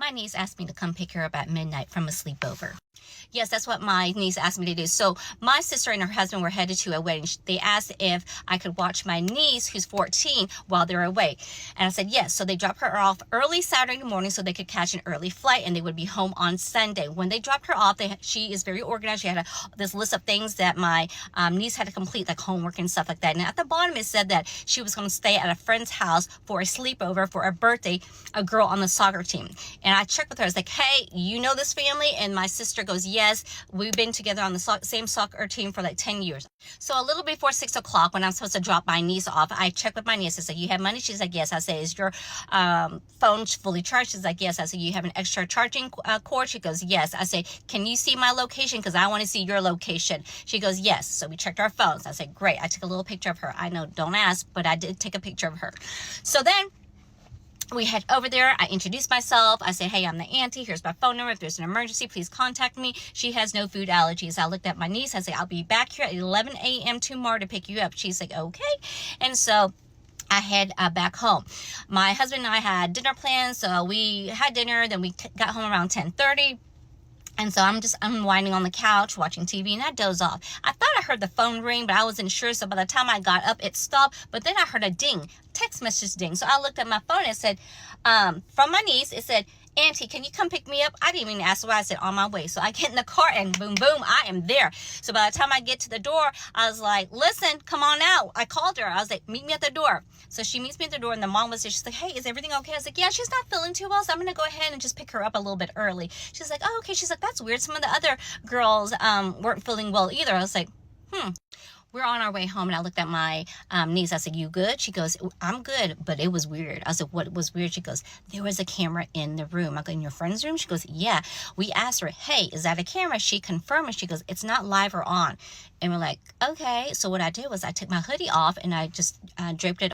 My niece asked me to come pick her up at midnight from a sleepover. Yes, that's what my niece asked me to do. So my sister and her husband were headed to a wedding. They asked if I could watch my niece, who's 14, while they're away. And I said yes. So they dropped her off early Saturday morning so they could catch an early flight and they would be home on Sunday. When they dropped her off, she is very organized. She had this list of things that my niece had to complete, like homework and stuff like that. And at the bottom, it said that she was going to stay at a friend's house for a sleepover for a birthday, a girl on the soccer team. And I checked with her. I was like, hey, you know this family? And my sister goes, yes, we've been together on the same soccer team for like 10 years. So a little before 6 o'clock, when I'm supposed to drop my niece off, I checked with my niece. I said, you have money? She's like, yes. I said, is your phone fully charged? She's like, yes. I said, you have an extra charging cord? She goes, yes. I said, can you see my location? Because I want to see your location. She goes, yes. So we checked our phones. I said, great. I took a little picture of her. I know, don't ask, but I did take a picture of her. So then we head over there. I introduced myself. I said, hey, I'm the auntie. Here's my phone number. If there's an emergency, please contact me. She has no food allergies. I looked at my niece. I said, I'll be back here at 11 a.m. tomorrow to pick you up. She's like, okay. And so I head back home. My husband and I had dinner plans. So we had dinner. Then we got home around 10:30. And so I'm just unwinding on the couch, watching TV, and I doze off. I thought I heard the phone ring, but I wasn't sure. So by the time I got up, it stopped. But then I heard a ding, text message ding. So I looked at my phone and it said, from my niece, it said, auntie, can you come pick me up? I didn't even ask why. I said, on my way. So I get in the car and boom, boom, I am there. So by the time I get to the door, I was like, listen, come on out. I called her. I was like, meet me at the door. So she meets me at the door and the mom was there. She's like, hey, is everything okay? I was like, yeah, she's not feeling too well. So I'm going to go ahead and just pick her up a little bit early. She's like, oh, okay. She's like, that's weird. Some of the other girls weren't feeling well either. I was like, we're on our way home and I looked at my niece. I said, you good? She goes, I'm good, but it was weird. I said, what was weird? She goes, there was a camera in the room. I go, in your friend's room? She goes, yeah. We asked her, hey, is that a camera? She confirmed and she goes, it's not live or on. And we're like, okay. So what I did was I took my hoodie off and I just draped it